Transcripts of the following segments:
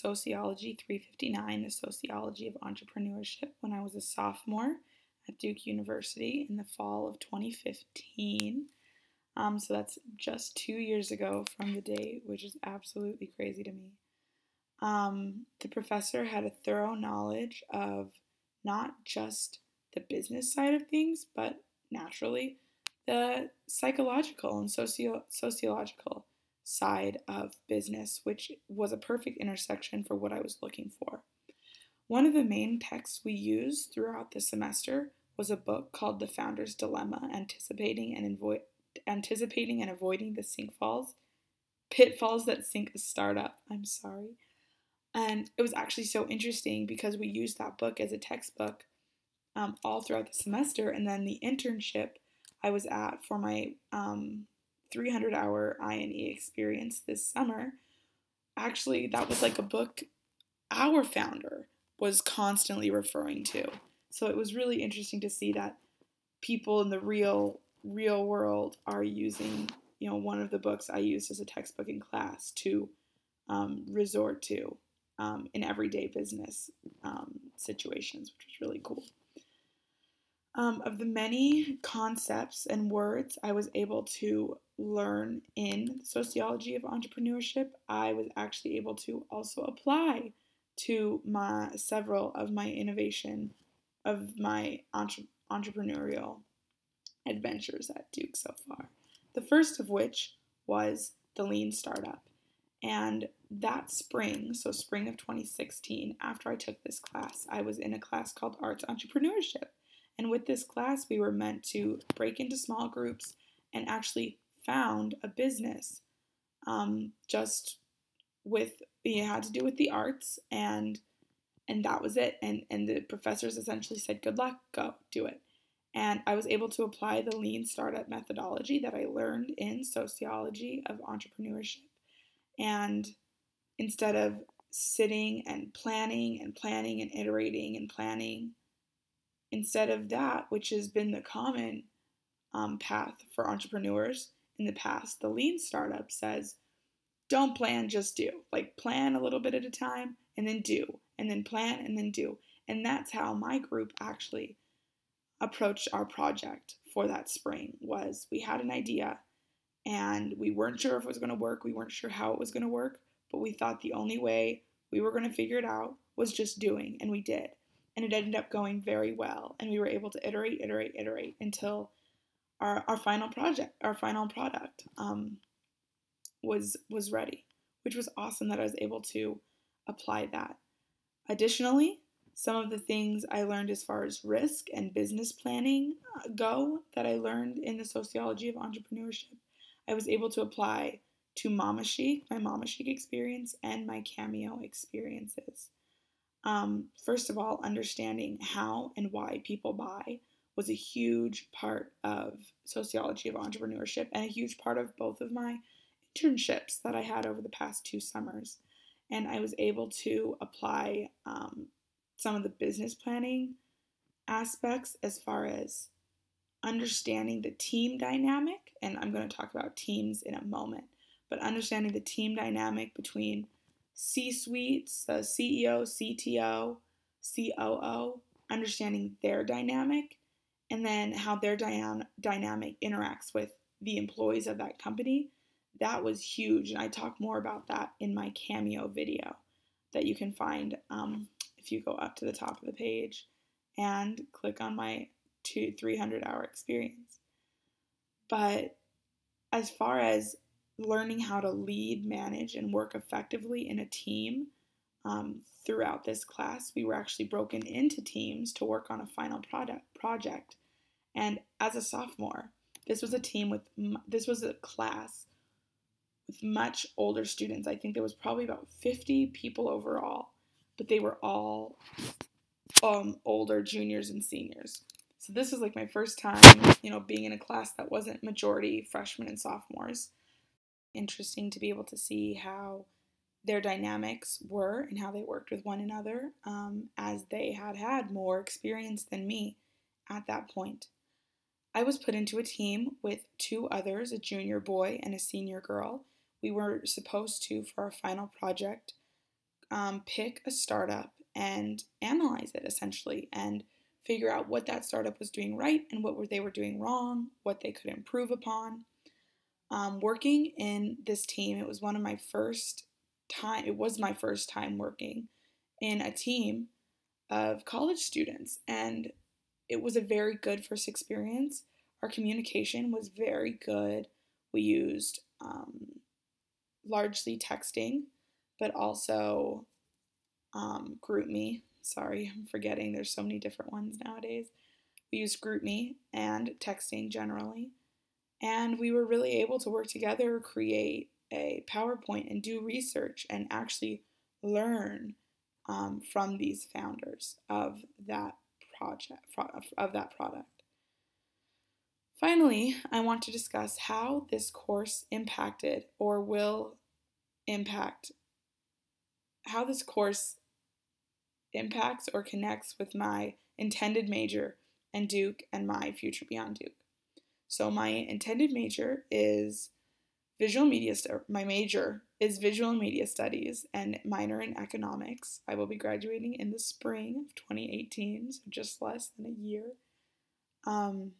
Sociology 359, the Sociology of Entrepreneurship, when I was a sophomore at Duke University in the fall of 2015. So that's just 2 years ago from the date, which is absolutely crazy to me. The professor had a thorough knowledge of not just the business side of things, but naturally the psychological and sociological side of business, which was a perfect intersection for what I was looking for. One of the main texts we used throughout the semester was a book called The Founder's Dilemma, Anticipating and Avoiding the Pitfalls That Sink a Startup. I'm sorry. And it was actually so interesting because we used that book as a textbook all throughout the semester. And then the internship I was at for my 300-hour I&E experience this summer, actually, that was like a book our founder was constantly referring to. So it was really interesting to see that people in the real world are using, one of the books I used as a textbook in class to resort to in everyday business situations, which was really cool. Of the many concepts and words I was able to learn in Sociology of Entrepreneurship, I was actually able to also apply to several of my entrepreneurial adventures at Duke so far. The first of which was the Lean Startup. And that spring, so spring of 2016, after I took this class, I was in a class called Arts Entrepreneurship. And with this class, we were meant to break into small groups and actually found a business. It had to do with the arts, and that was it. And the professors essentially said, good luck, go, do it. And I was able to apply the Lean Startup methodology that I learned in Sociology of Entrepreneurship. And instead of sitting and planning and iterating and planning, instead of that, which has been the common path for entrepreneurs in the past, the Lean Startup says, don't plan, just do. Like, plan a little bit at a time and then do, and then plan and then do. And that's how my group actually approached our project for that spring. Was we had an idea and we weren't sure if it was going to work. We weren't sure how it was going to work, but we thought the only way we were going to figure it out was just doing, and we did. And it ended up going very well, and we were able to iterate until our final product was ready, which was awesome that I was able to apply that. Additionally, some of the things I learned as far as risk and business planning go that I learned in the Sociology of Entrepreneurship, I was able to apply to my Mama Chic experience, and my Cameo experiences. First of all, understanding how and why people buy was a huge part of Sociology of Entrepreneurship and a huge part of both of my internships that I had over the past 2 summers. And I was able to apply some of the business planning aspects as far as understanding the team dynamic, and I'm going to talk about teams in a moment, but understanding the team dynamic between C-suites, the CEO, CTO, COO, understanding their dynamic, and then how their dynamic interacts with the employees of that company. That was huge, and I talk more about that in my Cameo video that you can find if you go up to the top of the page and click on my 300-hour experience. But as far as learning how to lead, manage, and work effectively in a team, throughout this class, we were actually broken into teams to work on a final project. And as a sophomore, this was a class with much older students. I think there was probably about 50 people overall, but they were all older juniors and seniors. So this was like my first time, being in a class that wasn't majority freshmen and sophomores. Interesting to be able to see how their dynamics were and how they worked with one another, as they had more experience than me at that point. I was put into a team with 2 others, a junior boy and a senior girl. We were supposed to, for our final project, pick a startup and analyze it essentially and figure out what that startup was doing right and what they were doing wrong, what they could improve upon. Working in this team, it was my first time working in a team of college students, and it was a very good first experience. Our communication was very good. We used largely texting, but also GroupMe. Sorry, I'm forgetting. There's so many different ones nowadays. We used GroupMe and texting generally. And we were really able to work together, create a PowerPoint, and do research and actually learn from these founders of that product. Finally, I want to discuss how this course impacted or will impact, how this course impacts or connects with my intended major and Duke and my future beyond Duke. So my intended major is my major is visual media studies and minor in economics. I will be graduating in the spring of 2018, so just less than a year. And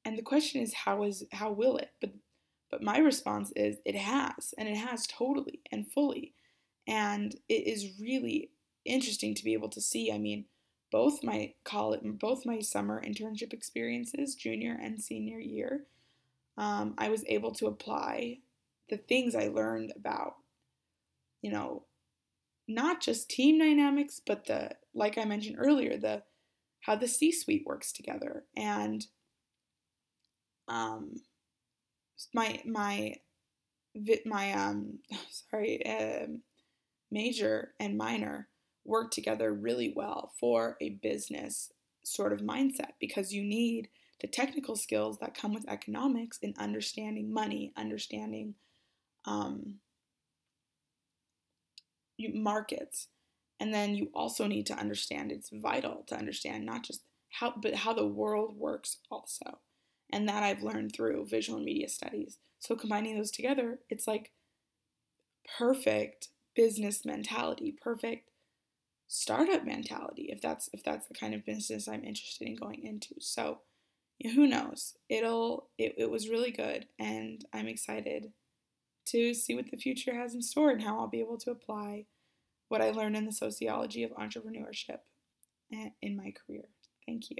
the question is, how will it? But my response is, it has, and it has totally and fully. And it is really interesting to be able to see. I mean, both my summer internship experiences, junior and senior year, I was able to apply the things I learned about, not just team dynamics, but like I mentioned earlier, how the C-suite works together. And my major and minor work together really well for a business sort of mindset, because you need the technical skills that come with economics in understanding money, understanding markets, and then you also need to understand, it's vital to understand not just how the world works also. And that I've learned through visual and media studies. So combining those together, it's like perfect business mentality, perfect startup mentality, if that's the kind of business I'm interested in going into. So who knows? It was really good, and I'm excited to see what the future has in store and how I'll be able to apply what I learned in the sociology of entrepreneurship in my career. Thank you.